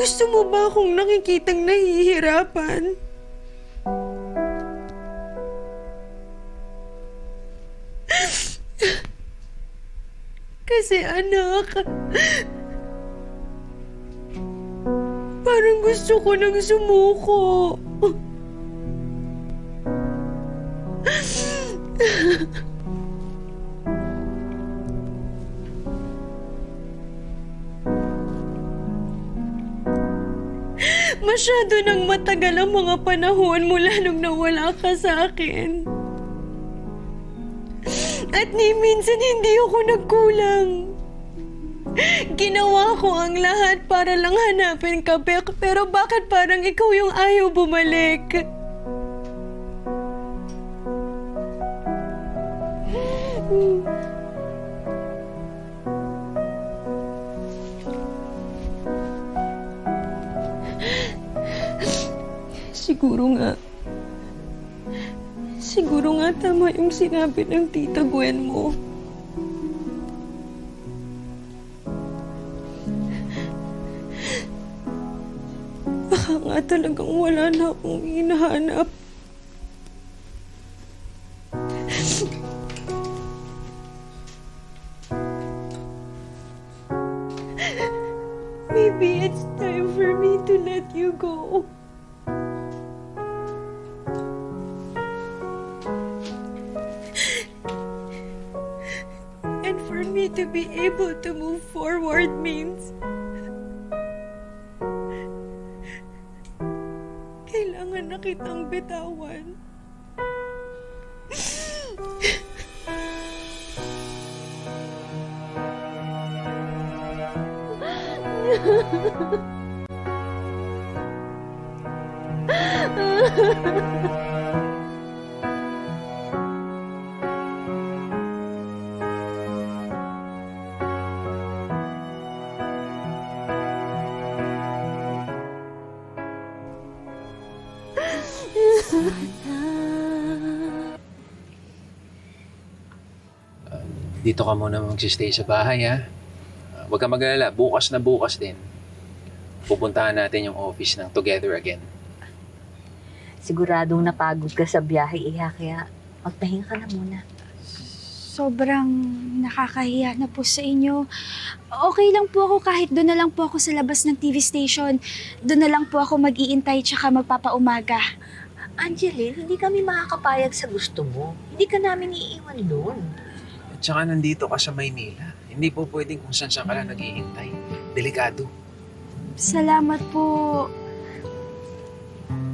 Gusto mo ba akong nakikitang nahihirapan? Kasi anak, parang gusto ko nang sumuko. Masyado nang matagal ang mga panahon mula nung nawala ka sa akin. At ni minsan hindi ako nagkulang. Ginawa ko ang lahat para lang hanapin ka, pero bakit parang ikaw yung ayaw bumalik? Siguro nga tama yung sinabi ng tita Gwen mo. Baka nga talagang wala na akong hinahanap. Maybe it's time for me to let you go. And for me to be able to move forward means kailangan na kitang bitawan. Dito ka muna magsistay sa bahay, ha? Huwag ka mag-alala. Bukas na bukas din. Pupuntahan natin yung office ng Together Again. Siguradong napagod ka sa biyahe, Iha, kaya magpahinga ka na muna. Sobrang nakakahiya na po sa inyo. Okay lang po ako kahit doon na lang po ako sa labas ng TV station. Doon na lang po ako mag-iintay tsaka magpapaumaga. Angeline, hindi kami makakapayag sa gusto mo. Hindi ka namin iiwan doon. At saka nandito ka sa Maynila. Hindi po pwedeng kung saan ka lang naghihintay. Delikado. Salamat po.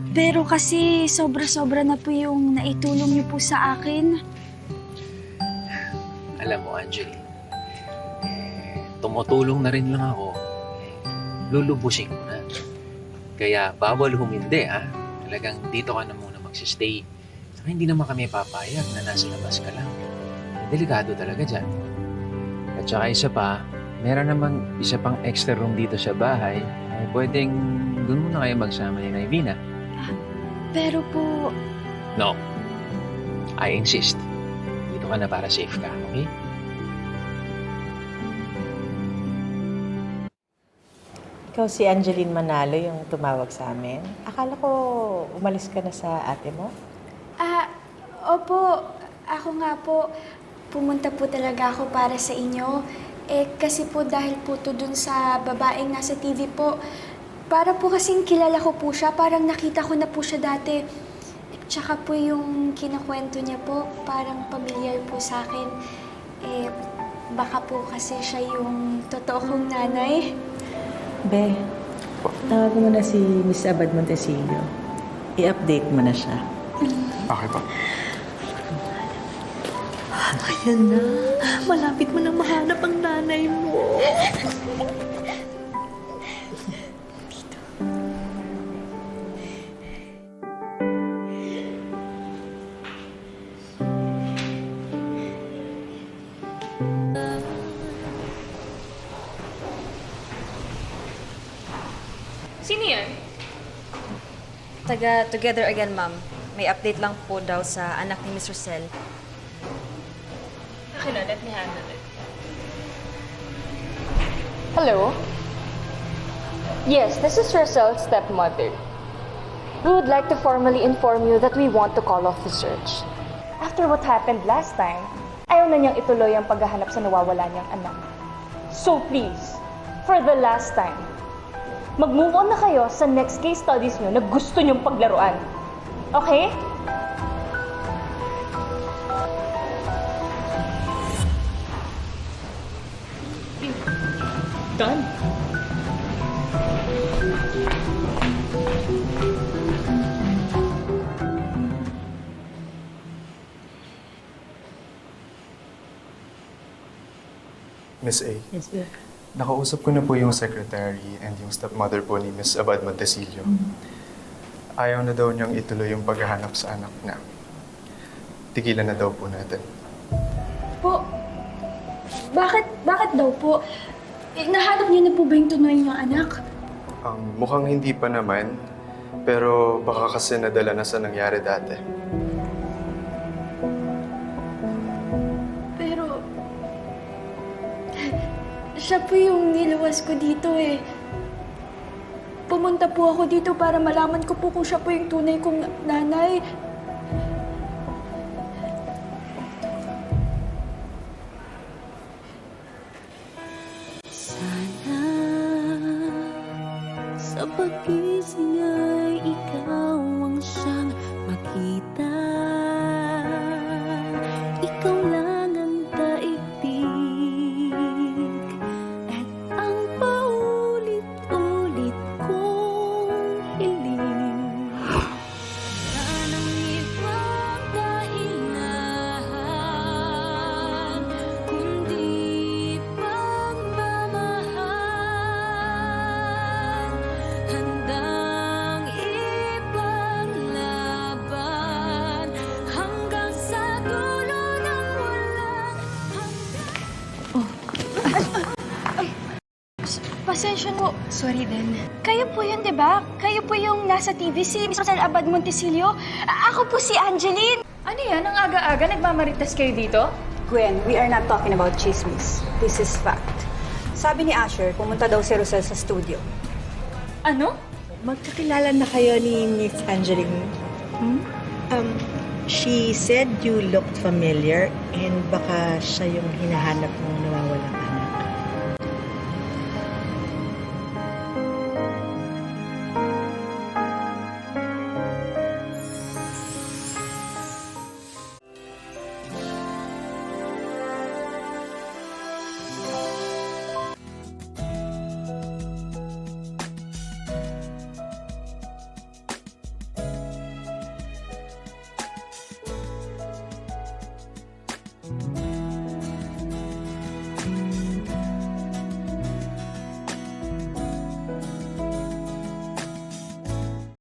Pero kasi sobra-sobra na po yung naitulong niyo po sa akin. Alam mo, Angeline, tumutulong na rin lang ako. Lulubusin ko na. Kaya bawal humindi, ha? Talagang dito ka na muna magsistay. Saka hindi naman kami papayag na nasa labas ka lang. Delikado talaga dyan. At saka isa pa, meron namang isa pang extra room dito sa bahay. Pwedeng doon muna kayo magsama ni Naivina. Pero po, No. I insist. Dito ka na para safe ka, okay? Ikaw si Angeline Manalo yung tumawag sa amin. Akala ko umalis ka na sa ate mo. opo, ako nga po, pumunta po talaga ako para sa inyo. Kasi po dahil po to dun sa babaeng nasa TV po, para po kasing kilala ko po siya, parang nakita ko na po siya dati. Tsaka po yung kinakwento niya po, parang pamilyar po sa akin. Baka po kasi siya yung totoo kong nanay. Be, tawag mo na si Miss Abad Montecillo. I-update mo na siya. Okay pa. Ayan na. Malapit mo nang mahanap ang nanay mo. Sino yan? Taga Together Again, ma'am. May update lang po daw sa anak ni Mr. Cel. Okay na, let me handle it. Hello? Yes, this is Roselle's stepmother. We would like to formally inform you that we want to call off the search. After what happened last time, ayaw na niyang ituloy ang paghahanap sa nawawala niyang anak. So please, for the last time, mag-move on na kayo sa next case studies niyo na gusto niyong paglaruan. Okay? Done. Miss A. Yes, sir. Nakausap ko na po yung secretary and yung stepmother po ni Miss Abad Montecillo. Ayaw na daw niyang ituloy yung paghahanap sa anak na. Tigilan na daw po natin. Po, bakit daw po? Nahanap niyo na po ba yung tunay niyong anak? Mukhang hindi pa naman, pero baka kasi nadala na sa nangyari dati. Pero, siya po yung niluwas ko dito eh. Pumunta po ako dito para malaman ko po kung siya po yung tunay kong nanay. Sana sa pag-ising ay ikaw ang siyang makita. Ikaw lang ang daigdig at ang paulit-ulit kong hiling. Wala nang ibang dahilan kundi pagmamahal. Handang ipaglaban hanggang sa dulo ng walang Pasensya po. Sorry din. Kayo po yun, di ba? Kayo po yung nasa TV, si Miss Rosel Abad Montecillo. Ako po si Angeline. Ano yan? Ang aga-aga nagmamaritas kayo dito? Gwen, we are not talking about chismis. This is fact. Sabi ni Asher, pumunta daw si Rosel sa studio. Ano? Magkakilala na kayo ni Miss Angeline. She said you looked familiar and baka siya yung hinahanap mong nawawala.